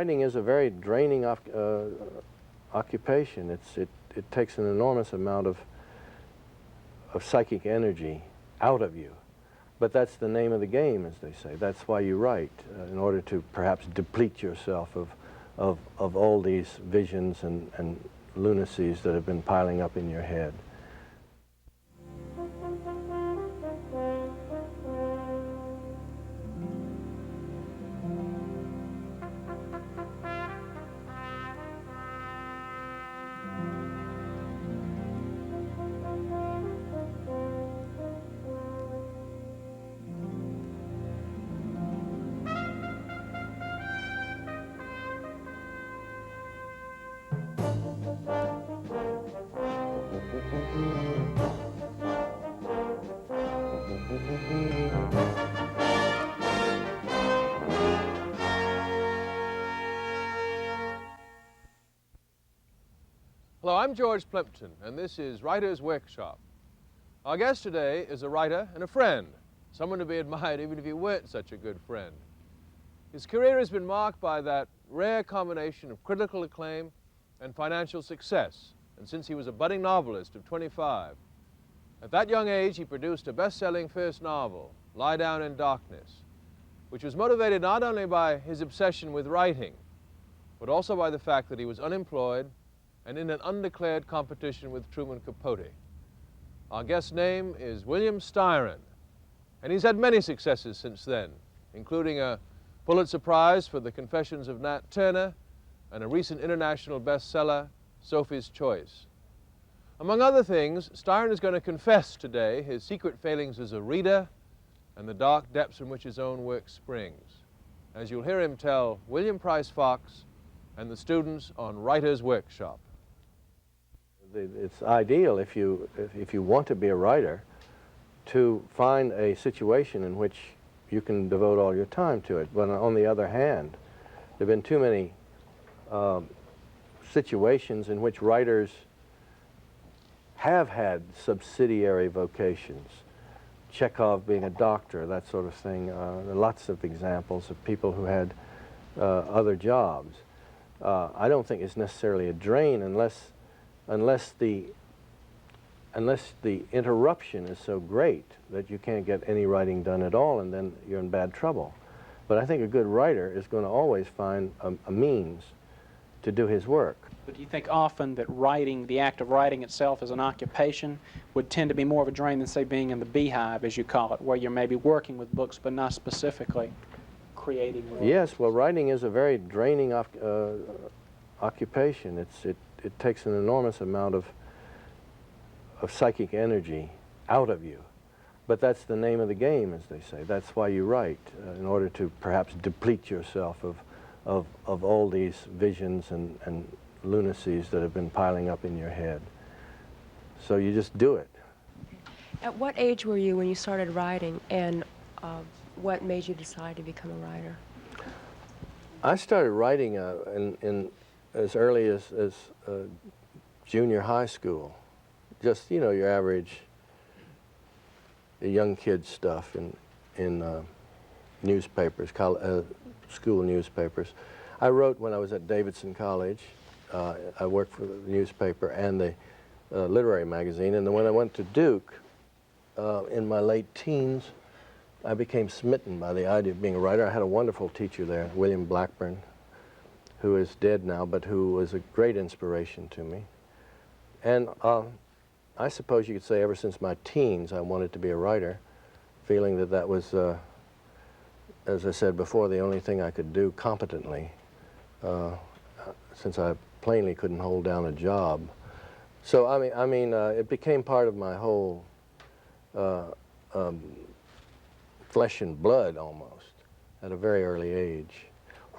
writing is a very draining occupation. It takes an enormous amount of psychic energy out of you. But that's the name of the game, as they say. That's why you write, in order to perhaps deplete yourself of all these visions and lunacies that have been piling up in your head. Hello, I'm George Plimpton, and this is Writer's Workshop. Our guest today is a writer and a friend, someone to be admired even if he weren't such a good friend. His career has been marked by that rare combination of critical acclaim and financial success, and since he was a budding novelist of 25. At that young age, he produced a best-selling first novel, Lie Down in Darkness, which was motivated not only by his obsession with writing, but also by the fact that he was unemployed and in an undeclared competition with Truman Capote. Our guest's name is William Styron, and he's had many successes since then, including a Pulitzer Prize for The Confessions of Nat Turner and a recent international bestseller, Sophie's Choice. Among other things, Styron is going to confess today his secret failings as a reader and the dark depths from which his own work springs, as you'll hear him tell William Price Fox and the students on Writer's Workshop. It's ideal if you want to be a writer to find a situation in which you can devote all your time to it. But on the other hand, there have been too many situations in which writers have had subsidiary vocations. Chekhov being a doctor, that sort of thing. There are lots of examples of people who had other jobs. I don't think it's necessarily a drain unless the interruption is so great that you can't get any writing done at all, and then you're in bad trouble. But I think a good writer is going to always find a means to do his work. But do you think often that writing, the act of writing itself as an occupation, would tend to be more of a drain than, say, being in the beehive, as you call it, where you're maybe working with books but not specifically creating works? Yes, well, writing is a very draining occupation. It takes an enormous amount of psychic energy out of you. But that's the name of the game, as they say. That's why you write, in order to perhaps deplete yourself of all these visions and lunacies that have been piling up in your head. So you just do it. At what age were you when you started writing, and what made you decide to become a writer? I started writing in as early as junior high school. Just, you know, your average young kid stuff in newspapers, school newspapers. I wrote when I was at Davidson College. I worked for the newspaper and the literary magazine, and then when I went to Duke in my late teens, I became smitten by the idea of being a writer. I had a wonderful teacher there, William Blackburn, who is dead now, but who was a great inspiration to me. And I suppose you could say ever since my teens I wanted to be a writer, feeling that that was, as I said before, the only thing I could do competently, since I plainly couldn't hold down a job. So I mean, it became part of my whole flesh and blood almost at a very early age.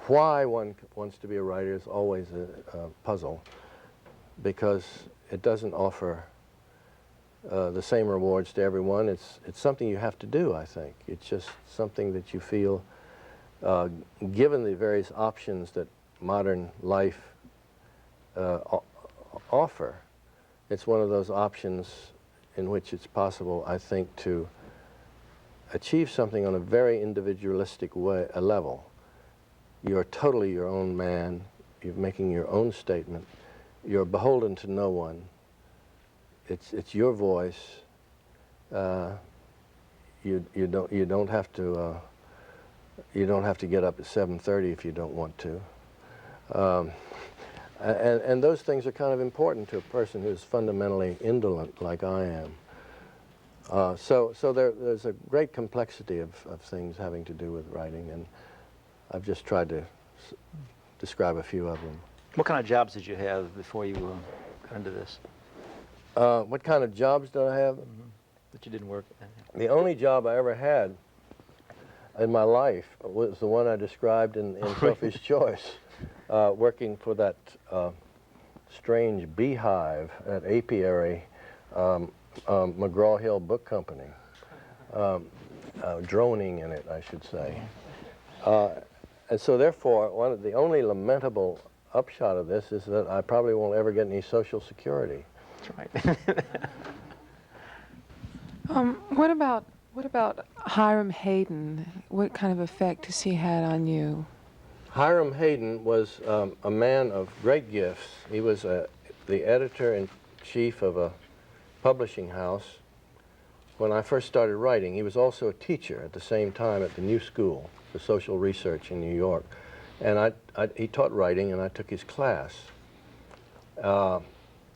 Why one wants to be a writer is always a puzzle, because it doesn't offer the same rewards to everyone. It's something you have to do, I think. It's just something that you feel, given the various options that modern life offer, it's one of those options in which it's possible, I think, to achieve something on a very individualistic level. You're totally your own man. You're making your own statement. You're beholden to no one. It's your voice. You don't have to get up at 7:30 if you don't want to. And those things are kind of important to a person who's fundamentally indolent like I am. So there's a great complexity of things having to do with writing, and I've just tried to describe a few of them. What kind of jobs did you have before you got into this? What kind of jobs did I have? That you didn't work at? The only job I ever had in my life was the one I described in Sophie's Choice, working for that strange beehive at Apiary, McGraw-Hill Book Company, droning in it, I should say. And so therefore, the only lamentable upshot of this is that I probably won't ever get any Social Security. That's right. What about Hiram Hayden? What kind of effect has he had on you? Hiram Hayden was a man of great gifts. He was the editor-in-chief of a publishing house when I first started writing. He was also a teacher at the same time at the New School for Social Research in New York. And he taught writing, and I took his class.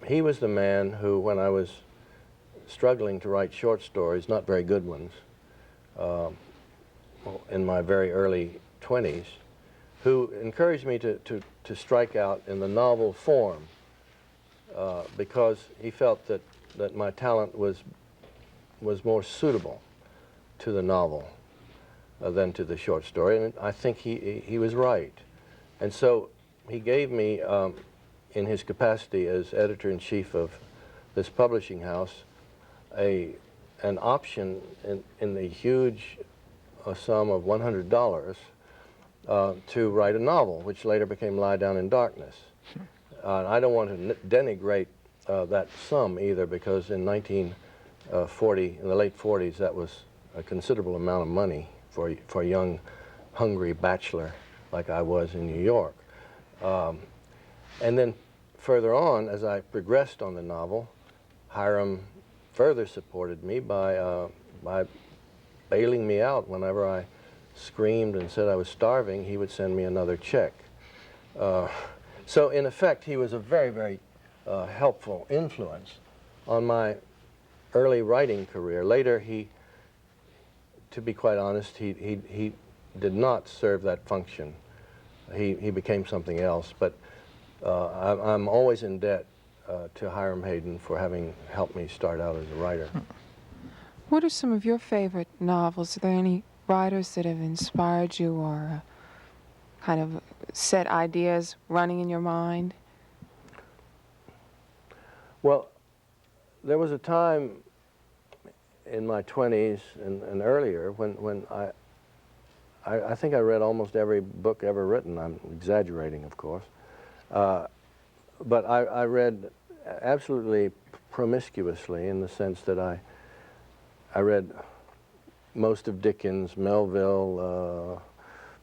He was the man who, when I was struggling to write short stories, not very good ones, in my very early 20s, who encouraged me to strike out in the novel form because he felt that my talent was more suitable to the novel than to the short story, and I think he was right. And so he gave me, in his capacity as editor-in-chief of this publishing house, an option in the huge sum of $100 to write a novel, which later became Lie Down in Darkness. I don't want to denigrate that sum either, because in 1940, in the late 40s, that was a considerable amount of money for a young, hungry bachelor like I was in New York. And then further on, as I progressed on the novel, Hiram further supported me by bailing me out whenever I screamed and said I was starving. He would send me another check. So in effect, he was a very, very helpful influence on my early writing career. Later, to be quite honest, he did not serve that function. He became something else, but I'm always in debt to Hiram Hayden for having helped me start out as a writer. What are some of your favorite novels? Are there any writers that have inspired you or kind of set ideas running in your mind? Well, there was a time in my 20s and earlier when I think I read almost every book ever written. I'm exaggerating, of course. But I read absolutely promiscuously, in the sense that I read most of Dickens, Melville,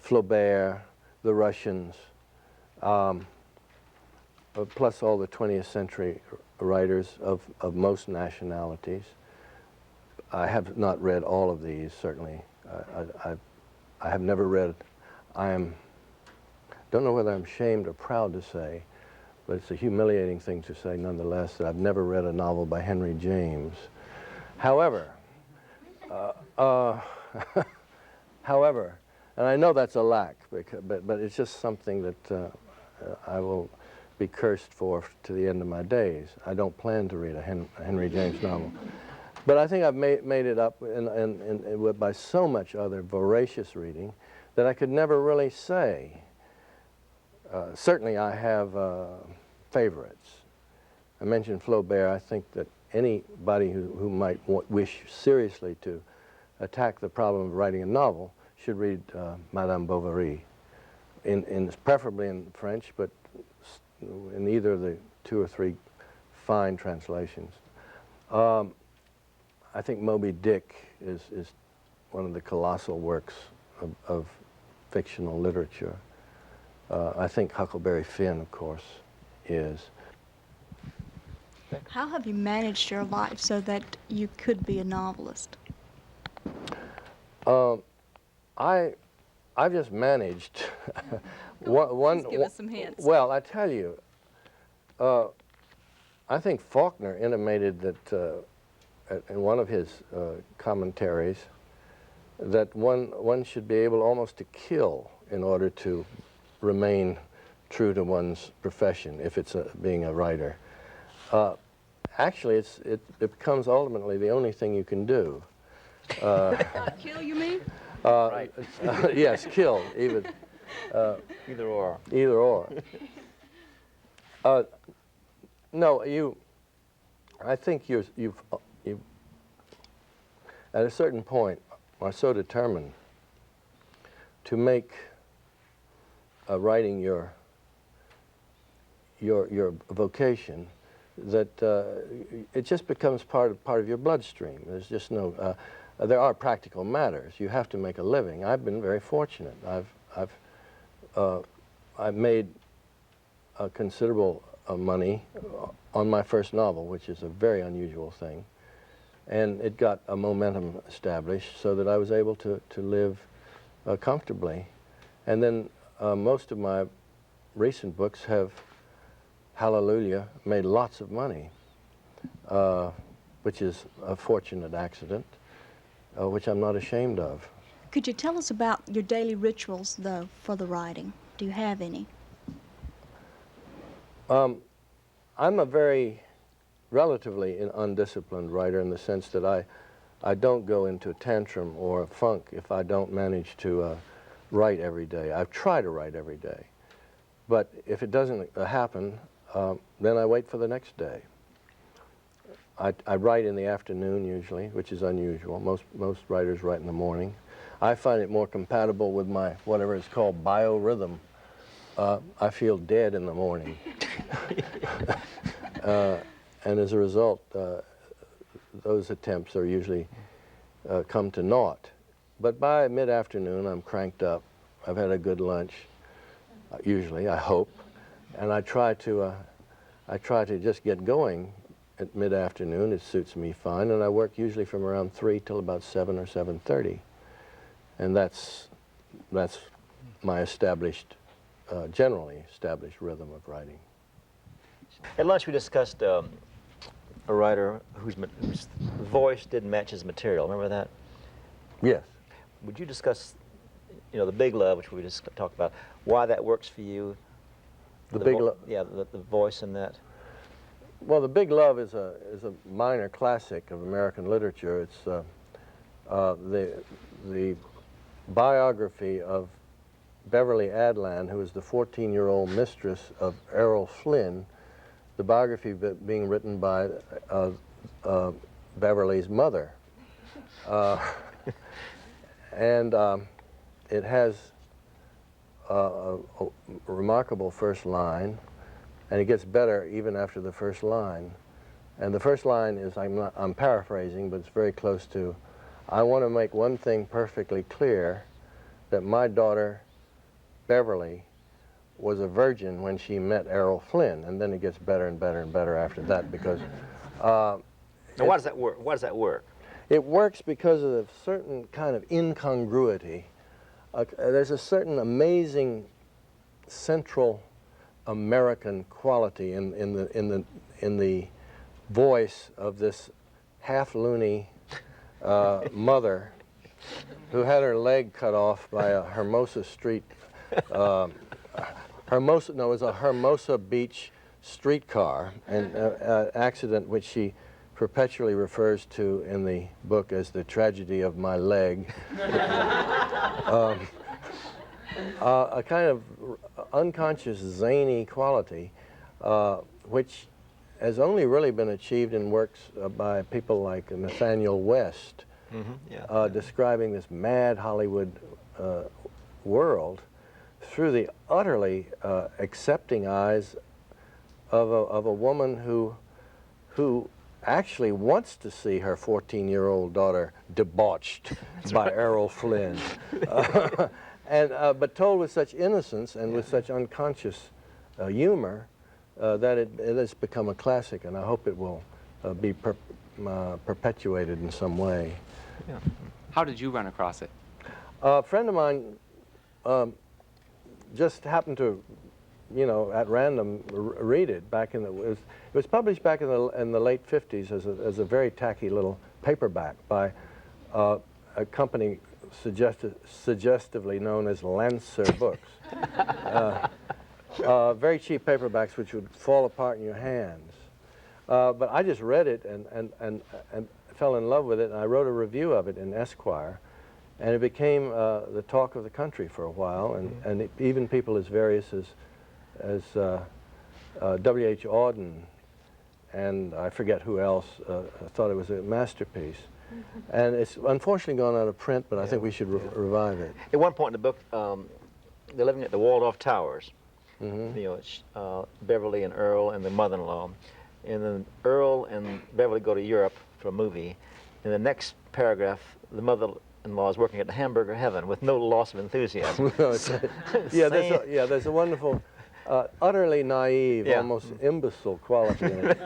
Flaubert, the Russians, plus all the 20th century writers of most nationalities. I have not read all of these, certainly. I have never read, don't know whether I'm ashamed or proud to say, but it's a humiliating thing to say nonetheless, that I've never read a novel by Henry James. However, however, and I know that's a lack, but it's just something that I will be cursed for to the end of my days. I don't plan to read a Henry James novel. But I think I've made it up by so much other voracious reading that I could never really say. Certainly I have favorites. I mentioned Flaubert. I think that anybody who might wish seriously to attack the problem of writing a novel should read Madame Bovary, preferably in French, but in either of the 2 or 3 fine translations. I think Moby Dick is one of the colossal works of fictional literature. I think Huckleberry Finn, of course, is. How have you managed your life so that you could be a novelist? I've just managed. Please give us some hints. Well, I tell you, I think Faulkner intimated that in one of his commentaries that one should be able almost to kill in order to remain true to one's profession, if it's being a writer. Actually, it becomes ultimately the only thing you can do. Kill, you mean? Right. Yes, kill, even. Either or. Either or. No, I think you've at a certain point are so determined to make writing your vocation that it just becomes part of your bloodstream. There's just no. There are practical matters. You have to make a living. I've been very fortunate. I've made a considerable money on my first novel, which is a very unusual thing, and it got a momentum established so that I was able to live comfortably. And then most of my recent books have, hallelujah, made lots of money, which is a fortunate accident, which I'm not ashamed of. Could you tell us about your daily rituals, though, for the writing? Do you have any? I'm a very relatively undisciplined writer in the sense that I don't go into a tantrum or a funk if I don't manage to write every day. I try to write every day. But if it doesn't happen, then I wait for the next day. I write in the afternoon usually, which is unusual. Most writers write in the morning. I find it more compatible with my whatever is called biorhythm. I feel dead in the morning. And as a result, those attempts are usually come to naught. But by mid-afternoon, I'm cranked up. I've had a good lunch, usually, I hope. And I try to just get going at mid-afternoon. It suits me fine. And I work usually from around 3 till about 7 or 7:30. And that's my established, generally established rhythm of writing. At lunch we discussed a writer whose voice didn't match his material. Remember that? Yes. Would you discuss, the big love, which we just talked about, why that works for you? The Big Love? Yeah, the voice in that. Well, The Big Love is a minor classic of American literature. It's the biography of Beverly Adland, who is the 14-year-old mistress of Errol Flynn, the biography being written by Beverly's mother. And it has a remarkable first line, and it gets better even after the first line. And the first line is, I'm paraphrasing, but it's very close to, I want to make one thing perfectly clear, that my daughter, Beverly, was a virgin when she met Errol Flynn. And then it gets better and better and better after that, because... Now, why does that work? Why does that work? It works because of a certain kind of incongruity. There's a certain amazing Central American quality in the voice of this half-loony mother who had her leg cut off by a Hermosa Street, it was a Hermosa Beach streetcar, an accident which she perpetually refers to in the book as the tragedy of my leg. A kind of unconscious zany quality, which has only really been achieved in works by people like Nathaniel West, describing this mad Hollywood world through the utterly accepting eyes of a woman who actually wants to see her 14-year-old daughter debauched by Errol Flynn. And, but told with such innocence and with such unconscious humor that it has become a classic, and I hope it will be perpetuated in some way. Yeah. How did you run across it? A friend of mine just happened to, you know, at random read it back in the, it was published back in the late 50s as a very tacky little paperback by a company suggestively known as Lancer Books. Very cheap paperbacks which would fall apart in your hands. But I just read it and fell in love with it, and I wrote a review of it in Esquire, and it became the talk of the country for a while, and even people as various as W.H. Auden and I forget who else thought it was a masterpiece. And it's unfortunately gone out of print, but I think we should revive it. At one point in the book, they're living at the walled-off towers. You know, it's Beverly and Earl and the mother-in-law. And then Earl and Beverly go to Europe for a movie. In the next paragraph, the mother-in-law is working at the Hamburger Heaven with no loss of enthusiasm. There's a wonderful, utterly naive, almost imbecile quality in it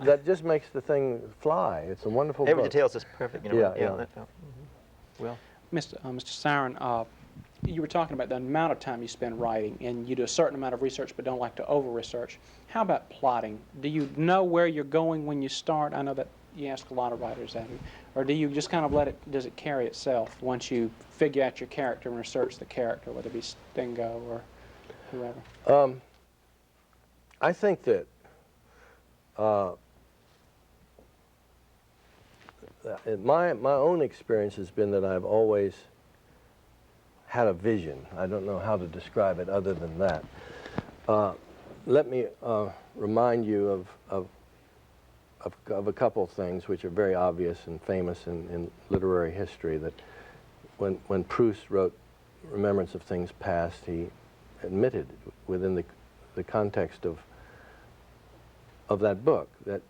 that just makes the thing fly. It's a wonderful Every book. detail is just perfect. You know, Well, Mr. Styron, you were talking about the amount of time you spend writing, and you do a certain amount of research but don't like to over-research. How about plotting? Do you know where you're going when you start? I know that you ask a lot of writers that. Or do you just kind of let it, does it carry itself once you figure out your character and research the character, whether it be Stingo or whoever? I think that my own experience has been that I've always had a vision. I don't know how to describe it other than that. Let me remind you of a couple of things which are very obvious and famous in literary history. That when Proust wrote Remembrance of Things Past, he admitted within the context of that book that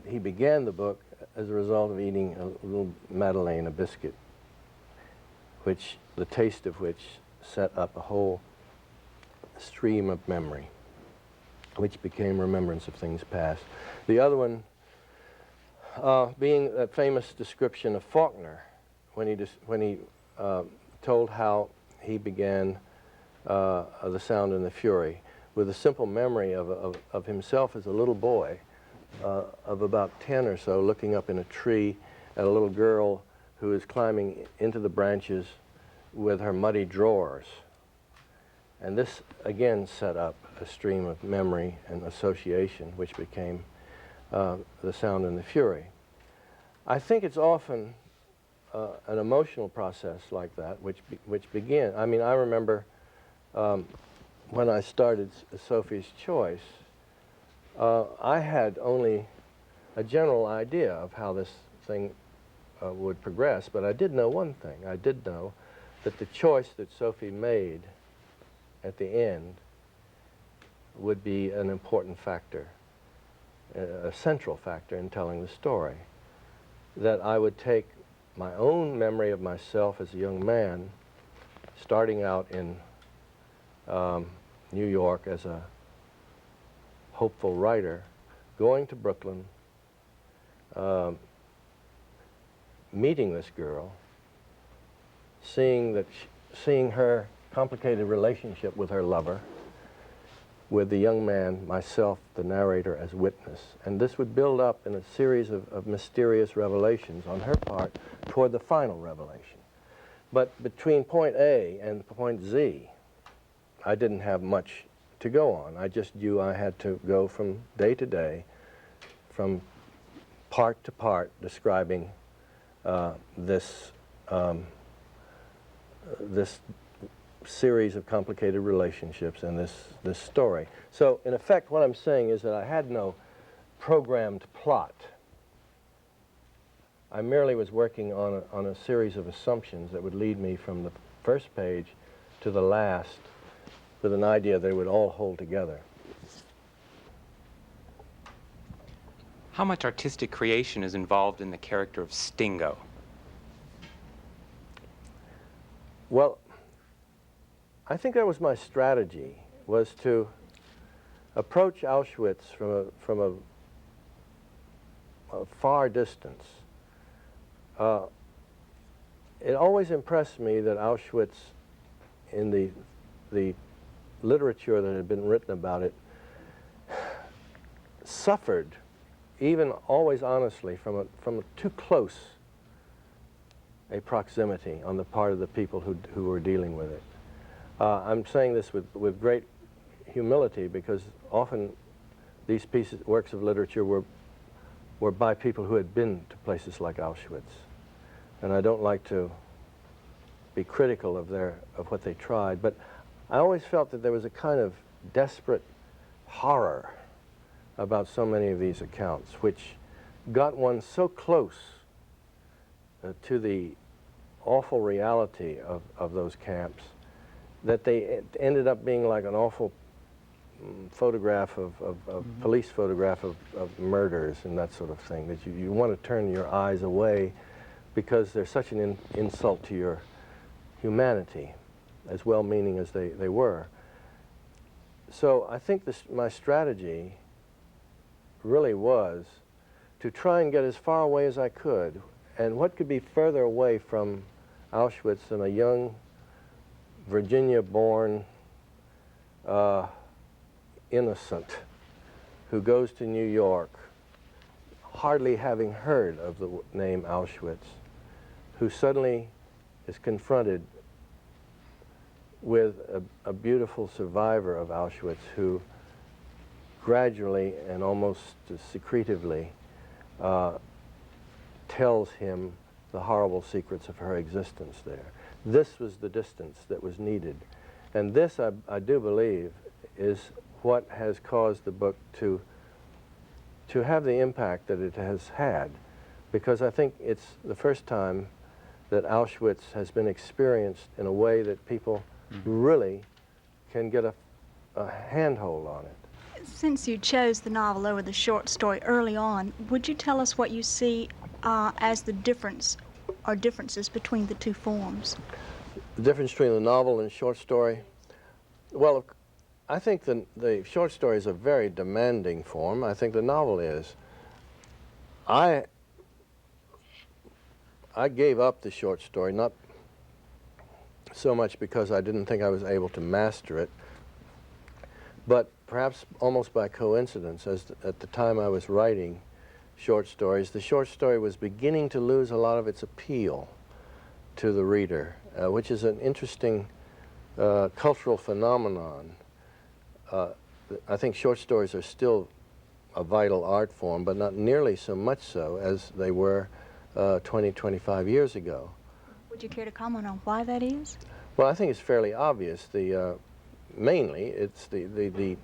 he began the book as a result of eating a little Madeleine, a biscuit, which the taste of which set up a whole stream of memory, which became Remembrance of Things Past. The other one being that famous description of Faulkner when he told how he began The Sound and the Fury with a simple memory of himself as a little boy of about 10 or so, looking up in a tree at a little girl who is climbing into the branches with her muddy drawers. And this again set up a stream of memory and association which became The Sound and the Fury. I think it's often an emotional process like that which begins. I mean, I remember when I started Sophie's Choice, I had only a general idea of how this thing would progress, but I did know one thing. I did know that the choice that Sophie made at the end would be an important factor, a central factor in telling the story. That I would take my own memory of myself as a young man, starting out in New York as a hopeful writer, going to Brooklyn, meeting this girl, seeing her complicated relationship with her lover, with the young man, myself, the narrator, as witness. And this would build up in a series of mysterious revelations on her part toward the final revelation. But between point A and point Z, I didn't have much to go on. I just knew I had to go from day to day, from part to part, describing this series of complicated relationships and this story. So in effect, what I'm saying is that I had no programmed plot. I merely was working on a series of assumptions that would lead me from the first page to the last with an idea that it would all hold together. How much artistic creation is involved in the character of Stingo? Well, I think that was my strategy, was to approach Auschwitz from a far distance. It always impressed me that Auschwitz, in the literature that had been written about it, suffered, even always honestly, from a too close a proximity on the part of the people who were dealing with it. I'm saying this with great humility, because often these works of literature were by people who had been to places like Auschwitz. And I don't like to be critical of what they tried, but I always felt that there was a kind of desperate horror about so many of these accounts, which got one so close to the awful reality of those camps that they ended up being like an awful photograph police photograph of murders and that sort of thing, that you want to turn your eyes away because they're such an insult to your humanity, as well-meaning as they were. So I think my strategy really was to try and get as far away as I could, and what could be further away from Auschwitz than a young Virginia-born innocent who goes to New York, hardly having heard of the name Auschwitz, who suddenly is confronted with a beautiful survivor of Auschwitz who gradually and almost secretively tells him the horrible secrets of her existence there. This was the distance that was needed. And this, I do believe, is what has caused the book to have the impact that it has had, because I think it's the first time that Auschwitz has been experienced in a way that people really can get a handhold on it. Since you chose the novel over the short story early on, would you tell us what you see as the difference or differences between the two forms? The difference between the novel and short story? Well, I think the short story is a very demanding form. I think the novel is. I gave up the short story, not so much because I didn't think I was able to master it, but perhaps almost by coincidence, at the time I was writing short stories, the short story was beginning to lose a lot of its appeal to the reader, which is an interesting cultural phenomenon. I think short stories are still a vital art form, but not nearly so much so as they were 20, 25 years ago. Would you care to comment on why that is? Well, I think it's fairly obvious. Mainly, it's the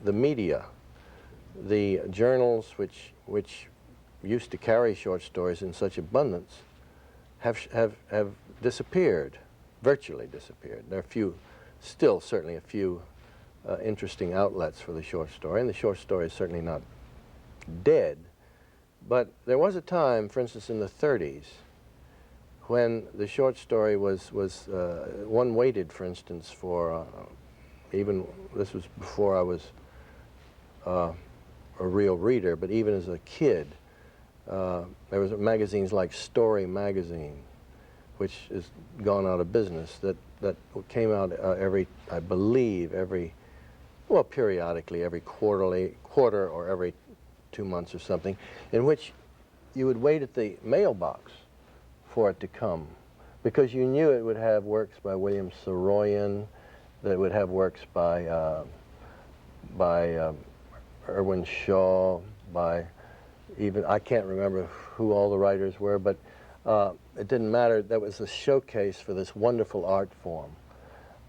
media, the journals which used to carry short stories in such abundance have disappeared, virtually disappeared. There are still certainly a few interesting outlets for the short story, and the short story is certainly not dead. But there was a time, for instance, in the 30s, when the short story was one waited, for instance, for even, this was before I was a real reader, but even as a kid, there was magazines like Story magazine, which has gone out of business, that came out I believe periodically, every quarter or every 2 months or something, in which you would wait at the mailbox for it to come, because you knew it would have works by William Saroyan, that it would have works by Irwin Shaw, by even, I can't remember who all the writers were, but it didn't matter. That was a showcase for this wonderful art form.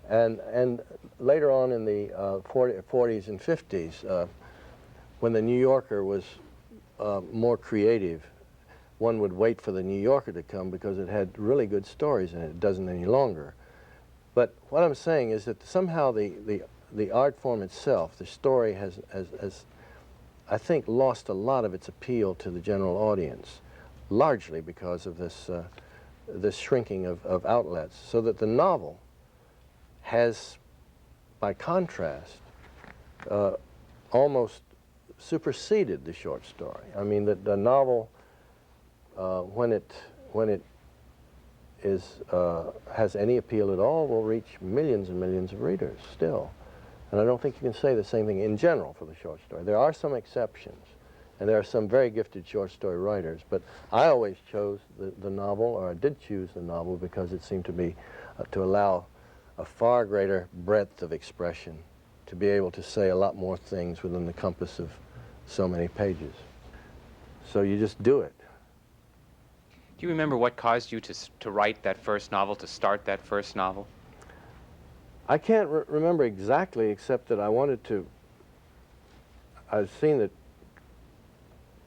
And later on in the 40s and 50s, when the New Yorker was more creative, one would wait for the New Yorker to come because it had really good stories in it. It doesn't any longer. But what I'm saying is that somehow the art form itself, the story has, I think, lost a lot of its appeal to the general audience, largely because of this shrinking of outlets, so that the novel has, by contrast, almost superseded the short story. I mean, the novel, when it has any appeal at all, will reach millions and millions of readers still. And I don't think you can say the same thing in general for the short story. There are some exceptions, and there are some very gifted short story writers, but I always chose the novel, or I did choose the novel, because it seemed to be, to allow a far greater breadth of expression, to be able to say a lot more things within the compass of so many pages. So you just do it. Do you remember what caused you to write that first novel, to start that first novel? I can't remember exactly, except that I wanted to, I'd seen that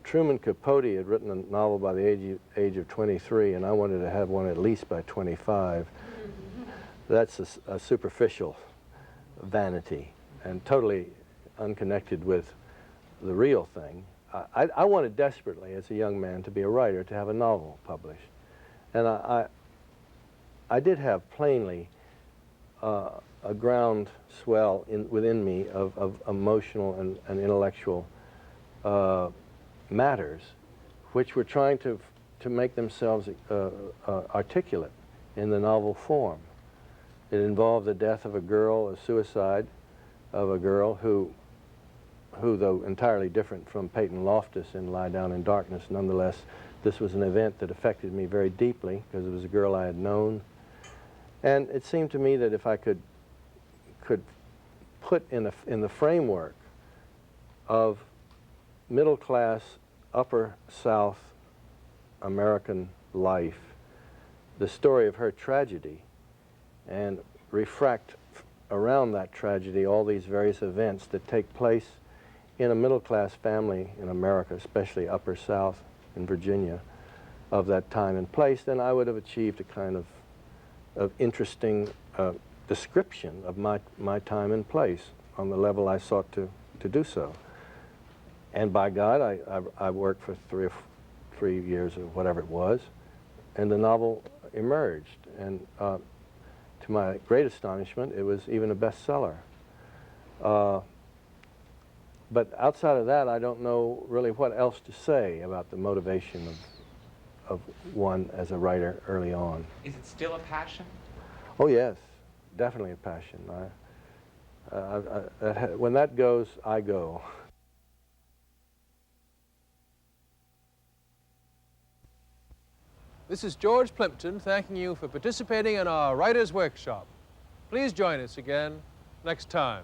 Truman Capote had written a novel by the age of 23, and I wanted to have one at least by 25. That's a superficial vanity and totally unconnected with the real thing. I wanted desperately, as a young man, to be a writer, to have a novel published. And I did have plainly a groundswell within me of emotional and intellectual matters, which were trying to make themselves articulate in the novel form. It involved the death of a girl, a suicide of a girl who, though entirely different from Peyton Loftus in Lie Down in Darkness, nonetheless, this was an event that affected me very deeply, because it was a girl I had known. And it seemed to me that if I could put in the framework of middle-class, upper South American life the story of her tragedy, and refract around that tragedy all these various events that take place in a middle-class family in America, especially upper South in Virginia, of that time and place, then I would have achieved a kind of interesting description of my time and place on the level I sought to do so. And by God, I worked for 3 years or whatever it was, and the novel emerged. And to my great astonishment, it was even a bestseller. But outside of that, I don't know really what else to say about the motivation of one as a writer early on. Is it still a passion? Oh yes, definitely a passion. When that goes, I go. This is George Plimpton thanking you for participating in our Writer's Workshop. Please join us again next time.